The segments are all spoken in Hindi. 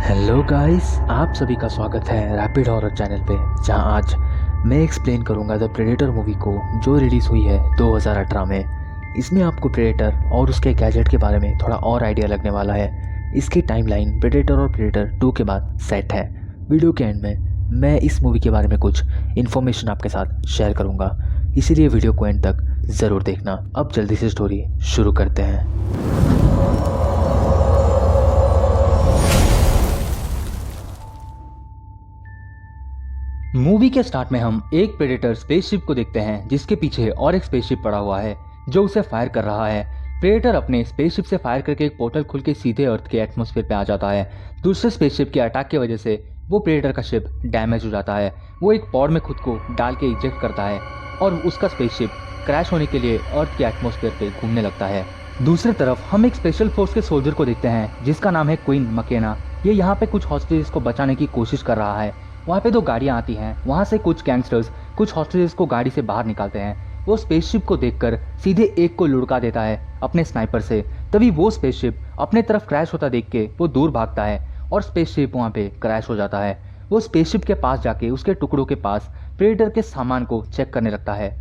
हेलो गाइस, आप सभी का स्वागत है रैपिड हॉरर चैनल पे, जहां आज मैं एक्सप्लेन करूंगा द प्रेडेटर मूवी को जो रिलीज़ हुई है 2018 में। इसमें आपको प्रेडेटर और उसके गैजेट के बारे में थोड़ा और आइडिया लगने वाला है। इसकी टाइमलाइन प्रेडेटर और प्रेडेटर 2 के बाद सेट है। वीडियो के एंड में मैं इस मूवी के बारे में कुछ इन्फॉर्मेशन आपके साथ शेयर करूँगा, इसीलिए वीडियो को एंड तक ज़रूर देखना। अब जल्दी से स्टोरी शुरू करते हैं। मूवी के स्टार्ट में हम एक प्रेडेटर स्पेसशिप को देखते हैं जिसके पीछे और एक स्पेसशिप पड़ा हुआ है जो उसे फायर कर रहा है। प्रेडेटर अपने स्पेसशिप से फायर करके एक पोर्टल खुल के सीधे अर्थ के एटमॉस्फेयर पे आ जाता है। दूसरे स्पेसशिप के अटैक की वजह से वो प्रेडेटर का शिप डैमेज हो जाता है। वो एक पॉड में खुद को डाल के इजेक्ट करता है और उसका स्पेसशिप क्रैश होने के लिए अर्थ के एटमॉस्फेयर पे घूमने लगता है। दूसरी तरफ हम एक स्पेशल फोर्स के सोल्जर को देखते हैं जिसका नाम है क्वीन मकेना। ये यहाँ पे कुछ हॉस्टेजेस को बचाने की कोशिश कर रहा है। वहाँ पे 2 गाड़ियाँ आती हैं, वहाँ से कुछ गैंगस्टर्स कुछ हॉस्टेजेस को गाड़ी से बाहर निकालते हैं। वो स्पेसशिप को देखकर सीधे एक को लुढ़का देता है अपने स्नाइपर से। तभी वो स्पेसशिप अपने तरफ क्रैश होता देख के वो दूर भागता है और स्पेसशिप वहाँ पे क्रैश हो जाता है। वो स्पेसशिप के पास जाके उसके टुकड़ों के पास प्रेडेटर के सामान को चेक करने लगता है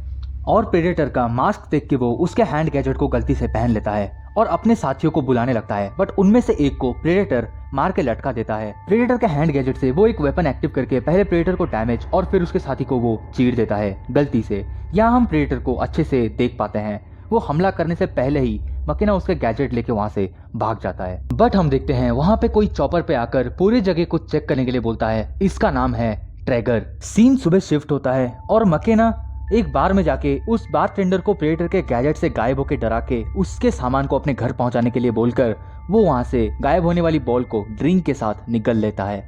और प्रेडेटर का मास्क देख के वो उसके हैंड गैजेट को गलती से पहन लेता है और अपने साथियों को बुलाने लगता है, बट उनमें से एक को प्रेडेटर मार के लटका देता है। प्रेडेटर के हैंड गैजेट से वो एक वेपन एक्टिव करके पहले प्रेडेटर को डैमेज और फिर उसके साथी को वो चीर देता है गलती से। यहाँ हम प्रेडेटर को अच्छे से देख पाते हैं। वो हमला करने से पहले ही मकेना उसके गैजेट लेके वहाँ से भाग जाता है, बट हम देखते हैं वहाँ पे कोई चॉपर पे आकर पूरी जगह को चेक करने के लिए बोलता है। इसका नाम है ट्रैगर। सीन सुबह शिफ्ट होता है और मकेना एक बार में जाके उस बारटेंडर को प्रेडेटर के गैजेट से गायब होकर डरा के उसके सामान को अपने घर पहुंचाने के लिए बोलकर वो वहां से गायब होने वाली बॉल को ड्रिंक के साथ निगल लेता है।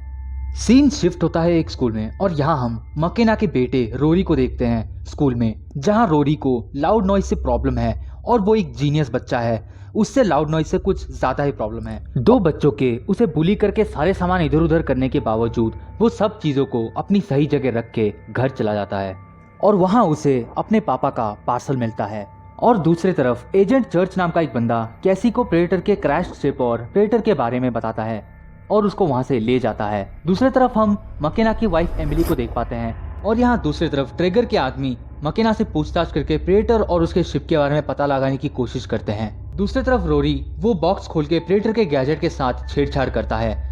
सीन शिफ्ट होता है एक स्कूल में और यहाँ हम मकेना के बेटे रोरी को देखते हैं स्कूल में, जहाँ रोरी को लाउड नॉइज से प्रॉब्लम है और वो एक जीनियस बच्चा है। उससे लाउड नॉइज से कुछ ज्यादा ही प्रॉब्लम है। 2 बच्चों के उसे बुली करके सारे सामान इधर उधर करने के बावजूद वो सब चीजों को अपनी सही जगह रख के घर चला जाता है और वहां उसे अपने पापा का पार्सल मिलता है। और दूसरी तरफ एजेंट चर्च नाम का एक बंदा कैसी को प्रेडेटर के क्रैश शिप और प्रेडेटर के बारे में बताता है और उसको वहां से ले जाता है। दूसरी तरफ हम मकेना की वाइफ एमिली को देख पाते हैं और यहाँ दूसरी तरफ ट्रैगर के आदमी मकेना से पूछताछ करके प्रेडेटर और उसके शिप के बारे में पता लगाने की कोशिश करते हैं। दूसरी तरफ रोरी वो बॉक्स खोल के प्रेडेटर के गैजेट के साथ छेड़छाड़ करता है।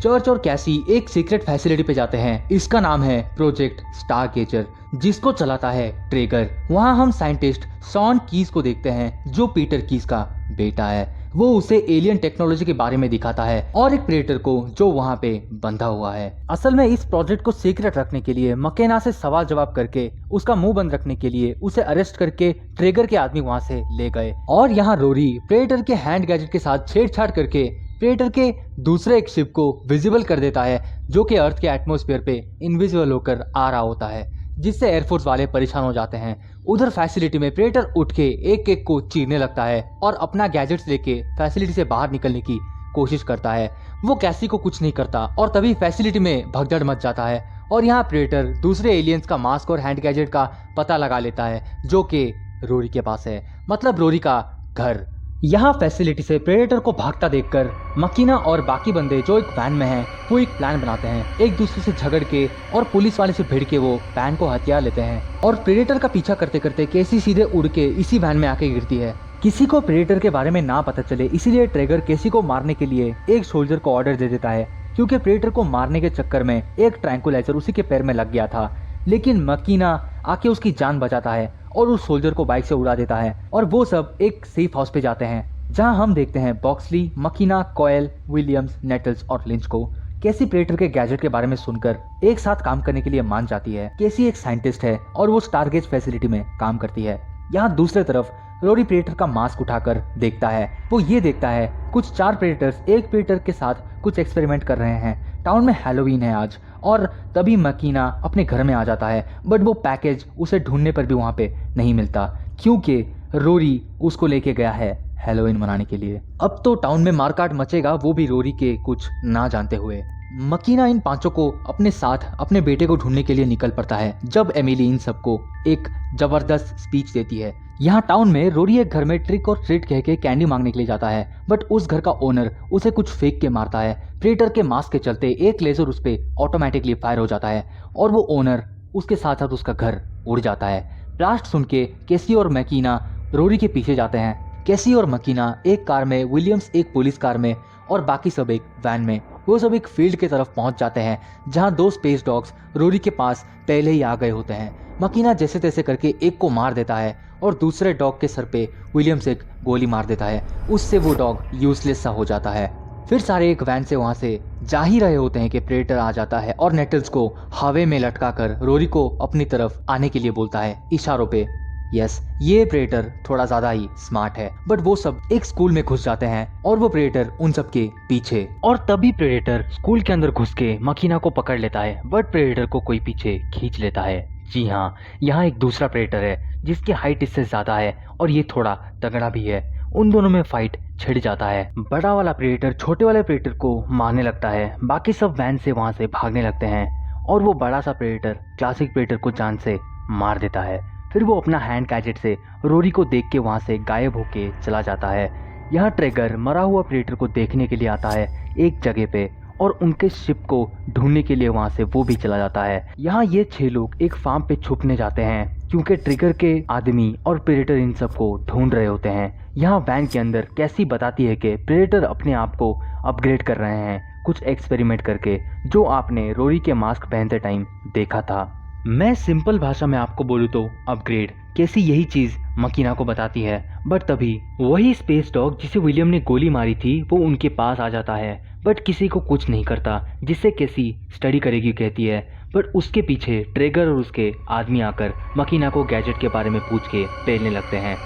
चर्च और कैसी एक सीक्रेट फैसिलिटी पे जाते हैं, इसका नाम है प्रोजेक्ट स्टारगेजर, जिसको चलाता है ट्रैगर। वहाँ हम साइंटिस्ट शॉन कीज को देखते हैं जो पीटर कीज का बेटा है। वो उसे एलियन टेक्नोलॉजी के बारे में दिखाता है और एक प्रेडेटर को जो वहाँ पे बंधा हुआ है। असल में इस प्रोजेक्ट को सीक्रेट रखने के लिए मकेना से सवाल जवाब करके उसका मुंह बंद रखने के लिए उसे अरेस्ट करके ट्रैगर के आदमी वहाँ से ले गए। और यहाँ रोरी प्रेडेटर के हैंड गैजेट के साथ छेड़छाड़ करके प्रेडेटर के दूसरे एक शिप को विजिबल कर देता है जो कि अर्थ के एटमॉस्फेयर पे इनविजिबल होकर आ रहा होता है, जिससे एयरफोर्स वाले परेशान हो जाते हैं। उधर फैसिलिटी में प्रेडेटर उठ के एक एक को चीरने लगता है और अपना गैजेट्स लेके फैसिलिटी से बाहर निकलने की कोशिश करता है। वो कैसी को कुछ नहीं करता और तभी फैसिलिटी में भगदड़ मच जाता है और यहाँ प्रेडेटर दूसरे एलियंस का मास्क और हैंड गैजेट का पता लगा लेता है जो कि रोरी के पास है, मतलब रोरी का घर। यहाँ फैसिलिटी से प्रेडेटर को भागता देखकर मकीना और बाकी बंदे जो एक वैन में हैं वो एक प्लान बनाते हैं। एक दूसरे से झगड़ के और पुलिस वाले से भिड़ के वो वैन को हथियार लेते हैं और प्रेडेटर का पीछा करते करते केसी सीधे उड़ के इसी वैन में आके गिरती है। किसी को प्रेडेटर के बारे में ना पता चले इसीलिए ट्रैगर केसी को मारने के लिए एक सोल्जर को ऑर्डर दे देता है, क्योंकि प्रेडेटर को मारने के चक्कर में एक ट्रैंकुलाइजर उसी के पैर में लग गया था। लेकिन मकीना आके उसकी जान बचाता है और उस सोल्जर को बाइक से उड़ा देता है और वो सब एक सेफ हाउस पे जाते हैं, जहां हम देखते हैं बॉक्सली, मकीना, कोयल, विलियम्स, नेटल्स और लिंच को। केसी प्रेडेटर के गैजेट के बारे में सुनकर एक साथ काम करने के लिए मान जाती है। केसी एक साइंटिस्ट है और वो स्टारगेज फैसिलिटी में काम करती है। यहाँ दूसरी तरफ रोरी प्रेडेटर का मास्क उठाकर देखता है। वो ये देखता है कुछ 4 प्रेडेटर्स एक प्रेडेटर के साथ कुछ एक्सपेरिमेंट कर रहे हैं। टाउन में हैलोवीन है आज और तभी मकीना अपने घर में आ जाता है, बट वो पैकेज उसे ढूंढने पर भी वहाँ पे नहीं मिलता क्योंकि रोरी उसको लेके गया है हैलोवीन मनाने के लिए। अब तो टाउन में मारकाट मचेगा, वो भी रोरी के कुछ ना जानते हुए। मकीना इन 5 को अपने साथ अपने बेटे को ढूंढने के लिए निकल पड़ता है जब एमिली इन सबको एक जबरदस्त स्पीच देती है। यहाँ टाउन में रोरी एक घर में ट्रिक और ट्रीट कह के कैंडी मांगने के लिए जाता है, बट उस घर का ओनर उसे कुछ फेंक के मारता है। प्रेडेटर के मास्क के चलते एक लेजर उस पे ऑटोमेटिकली फायर हो जाता है और वो ओनर उसके साथ साथ उसका घर उड़ जाता है। ब्लास्ट सुन के केसी और मकीना रोरी के पीछे जाते हैं। केसी और मकीना एक कार में, विलियम्स एक पुलिस कार में और बाकी सब एक वैन में। वो सब एक फील्ड की तरफ पहुंच जाते हैं जहां दो स्पेस डॉग्स रोरी के पास पहले ही आ गए होते हैं। मकीना जैसे तैसे करके एक को मार देता है और दूसरे डॉग के सर पे विलियम्स एक गोली मार देता है। उससे वो डॉग यूजलेस सा हो जाता है। फिर सारे एक वैन से वहां से जा ही रहे होते हैं कि प्रेडेटर आ जाता है और नेटल्स को हवा में लटका कर रोरी को अपनी तरफ आने के लिए बोलता है इशारों पे। यस, ये प्रेडेटर थोड़ा ज्यादा ही स्मार्ट है। बट वो सब एक स्कूल में घुस जाते हैं और वो प्रेडेटर उन सब के पीछे। और तभी प्रेडेटर स्कूल के अंदर घुस के मकीना को पकड़ लेता है, बट प्रेडेटर को कोई पीछे खींच लेता है। जी हाँ, यहाँ एक दूसरा प्रेडेटर है जिसकी हाइट इससे ज्यादा है और ये थोड़ा तगड़ा भी है। उन दोनों में फाइट छिड़ जाता है। बड़ा वाला प्रेडेटर छोटे वाले प्रेडेटर को मारने लगता है। बाकी सब वैन से वहां से भागने लगते हैं और वो बड़ा सा प्रेडेटर क्लासिक प्रेडेटर को जान से मार देता है। फिर वो अपना हैंड गैजेट से रोरी को देख के वहां से गायब होके चला जाता है। यहाँ ट्रेगर मरा हुआ प्रेडेटर को देखने के लिए आता है एक जगह पे और उनके शिप को ढूंढने के लिए वहां से वो भी चला जाता है। यहाँ ये 6 लोग एक फार्म पे छुपने जाते हैं क्योंकि ट्रिगर के आदमी और प्रेडेटर इन सब को ढूंढ रहे होते हैं। यहाँ वैन के अंदर कैसी बताती है कि प्रेडेटर अपने आप को अपग्रेड कर रहे हैं कुछ एक्सपेरिमेंट करके, जो आपने रोरी के मास्क पहनते टाइम देखा था। मैं सिंपल भाषा में आपको बोलूँ तो अपग्रेड। कैसी यही चीज मकीना को बताती है, बट तभी वही स्पेस डॉग जिसे विलियम ने गोली मारी थी वो उनके पास आ जाता है, बट किसी को कुछ नहीं करता, जिससे कैसी स्टडी करेगी कहती है। बट उसके पीछे ट्रेगर और उसके आदमी आकर मकीना को गैजेट के बारे में पूछ के पेलने लगते हैं।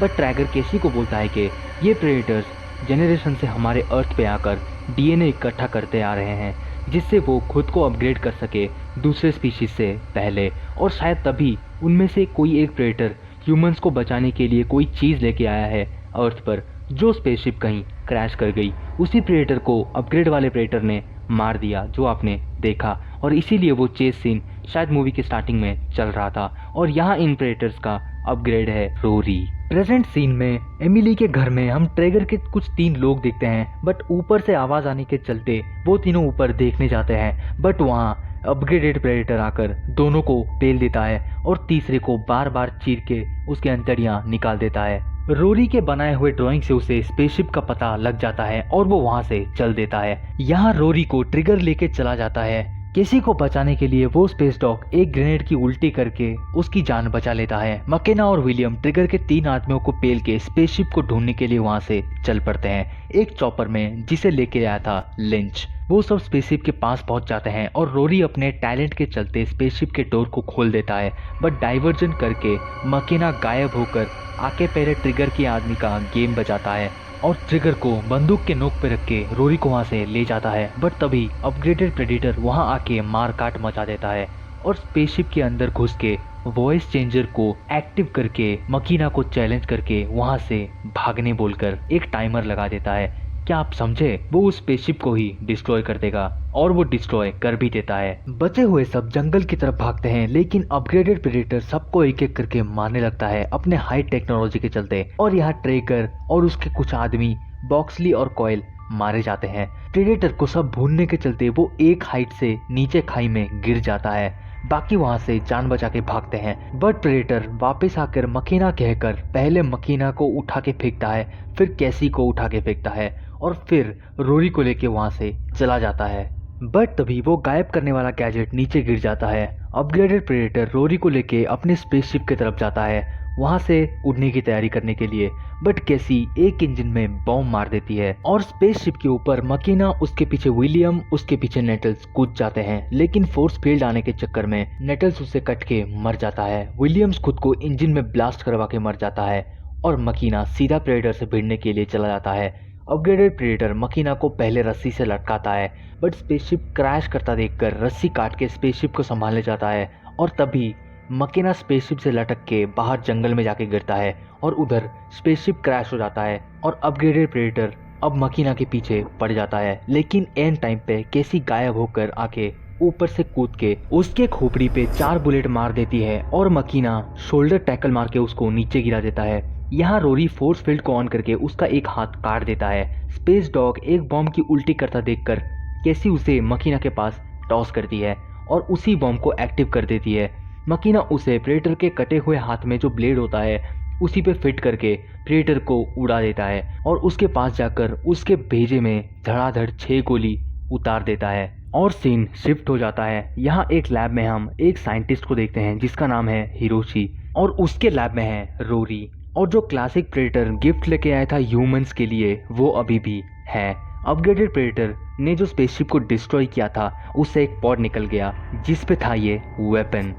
बट ट्रैगर केसी को बोलता है कि ये प्रेडेटर्स जनरेशन से हमारे अर्थ पे आकर डीएनए इकट्ठा करते आ रहे हैं जिससे वो खुद को अपग्रेड कर सके दूसरे स्पीशीज से पहले, और शायद तभी उनमें से कोई एक प्रेडेटर ह्यूमंस को बचाने के लिए कोई चीज़ लेके आया है अर्थ पर, जो स्पेसशिप कहीं क्रैश कर गई। उसी प्रेडेटर को अपग्रेड वाले प्रेडेटर ने मार दिया जो आपने देखा, और इसीलिए वो चेस सीन शायद मूवी के स्टार्टिंग में चल रहा था। और यहाँ इन प्रेडेटर्स का अपग्रेड है रोरी। प्रेजेंट सीन में एमिली के घर में हम ट्रेगर के कुछ 3 लोग देखते हैं, बट ऊपर से आवाज आने के चलते वो तीनों ऊपर देखने जाते हैं, बट वहाँ अपग्रेडेड प्रेडेटर आकर दोनों को पेल देता है और तीसरे को बार बार चीर के उसके अंतड़ियां निकाल देता है। रोरी के बनाए हुए ड्राइंग से उसे स्पेसशिप का पता लग जाता है और वो वहां से चल देता है। यहाँ रोरी को ट्रिगर लेके चला जाता है। किसी को बचाने के लिए वो स्पेस डॉग एक ग्रेनेड की उल्टी करके उसकी जान बचा लेता है। मकेना और विलियम ट्रिगर के 3 आदमियों को पेल के स्पेसशिप को ढूंढने के लिए वहां से चल पड़ते हैं एक चॉपर में जिसे लेके आया था लिंच। वो सब स्पेसशिप के पास पहुंच जाते हैं और रोरी अपने टैलेंट के चलते स्पेसशिप के डोर को खोल देता है, बट डाइवर्जन करके मकेना गायब होकर आके पहले ट्रिगर के आदमी का गेम बजाता है और ट्रिगर को बंदूक के नोक पे रख के रोरी को वहां से ले जाता है। बट तभी अपग्रेडेड प्रेडेटर वहां आके मार काट मचा देता है और स्पेसशिप के अंदर घुस के वॉइस चेंजर को एक्टिव करके मकीना को चैलेंज करके वहां से भागने बोलकर एक टाइमर लगा देता है। क्या आप समझे? वो उस स्पेसशिप को ही डिस्ट्रॉय कर देगा और वो डिस्ट्रॉय कर भी देता है। बचे हुए सब जंगल की तरफ भागते हैं, लेकिन अपग्रेडेड प्रेडेटर सबको एक एक करके मारने लगता है अपने हाई टेक्नोलॉजी के चलते। और यहाँ ट्रेगर और उसके कुछ आदमी बॉक्सली और कॉयल मारे जाते हैं। प्रेडेटर को सब भूनने के चलते वो एक हाइट से नीचे खाई में गिर जाता है। बाकी वहां से जान बचा के भागते हैं, बट प्रेडेटर वापस आकर मकीना कहकर पहले मकीना को उठा के फेंकता है, फिर कैसी को उठा के फेंकता है और फिर रोरी को लेके वहां से चला जाता है। बट तभी वो गायब करने वाला गैजेट नीचे गिर जाता है। अपग्रेडेड प्रेडेटर रोरी को लेके अपने स्पेसशिप की तरफ जाता है वहां से उड़ने की तैयारी करने के लिए, बट कैसी एक इंजन में बॉम्ब मार देती है और स्पेसशिप के ऊपर मकीना, उसके पीछे विलियम, उसके पीछे नेटल्स कूद जाते हैं, लेकिन फोर्स फील्ड आने के चक्कर में नेटल्स उसे कट के मर जाता है। विलियम्स खुद को इंजन में ब्लास्ट करवा के मर जाता है और मकीना सीधा प्रेडेटर से भिड़ने के लिए चला जाता है। अपग्रेडेड प्रेडेटर मकीना को पहले रस्सी से लटकाता है, बट स्पेसशिप क्रैश करता देखकर रस्सी काट के स्पेसशिप को संभालने जाता है और तभी मकीना स्पेसशिप से लटक के बाहर जंगल में जाके गिरता है और उधर स्पेसशिप क्रैश हो जाता है और अपग्रेडेड प्रेडेटर अब मकीना के पीछे पड़ जाता है। लेकिन एंड टाइम पे केसी गायब होकर आके ऊपर से कूद के उसके खोपड़ी पे 4 बुलेट मार देती है और मकीना शोल्डर टैकल मार के उसको नीचे गिरा देता है। यहाँ रोरी फोर्स फील्ड को ऑन करके उसका एक हाथ काट देता है। स्पेस डॉग एक बॉम्ब की उल्टी करता देखकर कैसी उसे मकीना के पास टॉस करती है और उसी बॉम्ब को एक्टिव कर देती है। मकीना उसे प्रेडेटर के कटे हुए हाथ में जो ब्लेड होता है उसी पे फिट करके प्रेडेटर को उड़ा देता है और उसके पास जाकर उसके भेजे में धड़ाधड़ 6 गोली उतार देता है और सीन शिफ्ट हो जाता है। यहाँ एक लैब में हम एक साइंटिस्ट को देखते हैं जिसका नाम है हिरोशी और उसके लैब में है रोरी और जो क्लासिक प्रेडेटर गिफ्ट लेके आया था ह्यूमंस के लिए वो अभी भी है। अपग्रेडेड प्रेडेटर ने जो स्पेसशिप को डिस्ट्रॉय किया था उससे एक पॉड निकल गया जिस पे था ये वेपन।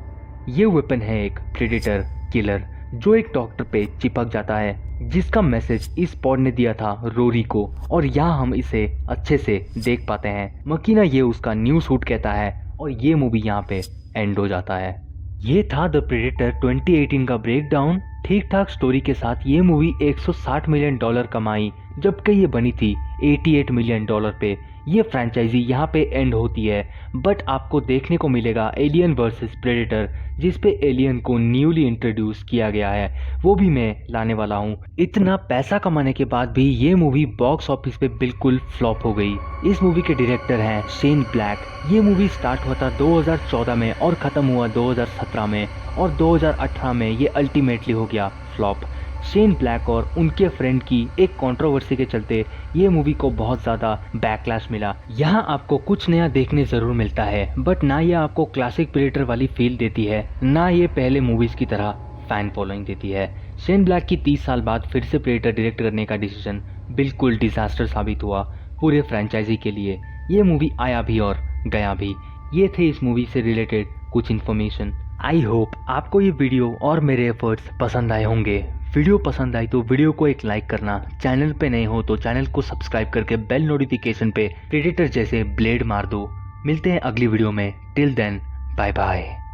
ये वेपन है एक प्रेडेटर किलर जो एक डॉक्टर पे चिपक जाता है जिसका मैसेज इस पॉड ने दिया था रोरी को और यहाँ हम इसे अच्छे से देख पाते हैं। मकीना ये उसका न्यू सूट कहता है और ये मूवी यहाँ पे एंड हो जाता है। ये था द प्रेडेटर 2018 का ब्रेकडाउन। ठीक ठाक स्टोरी के साथ ये मूवी 160 मिलियन डॉलर कमाई जबकि ये बनी थी 88 मिलियन डॉलर पे। ये फ्रेंचाइजी यहाँ पे एंड होती है बट आपको देखने को मिलेगा एलियन वर्सेस प्रेडेटर जिस पे एलियन को न्यूली इंट्रोड्यूस किया गया है, वो भी मैं लाने वाला हूँ। इतना पैसा कमाने के बाद भी ये मूवी बॉक्स ऑफिस पे बिल्कुल फ्लॉप हो गई। इस मूवी के डायरेक्टर हैं शेन ब्लैक। ये मूवी स्टार्ट हुआ था 2014 में और ख़त्म हुआ 2017 में और 2018 में ये अल्टीमेटली हो गया फ्लॉप। शेन ब्लैक और उनके फ्रेंड की एक कंट्रोवर्सी के चलते ये मूवी को बहुत ज़्यादा बैकलैश मिला। यहाँ आपको कुछ नया देखने ज़रूर मिलता है बट ना ये आपको क्लासिक प्रेडेटर वाली फील देती है ना ये पहले मूवीज़ की तरह फैन फॉलोइंग देती है। शेन ब्लैक की 30 साल बाद फिर से प्रेडेटर डायरेक्ट करने का डिसीजन बिल्कुल डिजास्टर साबित हुआ पूरे फ्रेंचाइजी के लिए। ये मूवी आया भी और गया भी। ये थे इस मूवी से रिलेटेड कुछ इन्फॉर्मेशन। आई होप आपको ये वीडियो और मेरे एफर्ट्स पसंद आए होंगे। वीडियो पसंद आई तो वीडियो को एक लाइक करना, चैनल पे नए हो तो चैनल को सब्सक्राइब करके बेल नोटिफिकेशन पे प्रेडेटर जैसे ब्लेड मार दो। मिलते हैं अगली वीडियो में। Till then bye bye.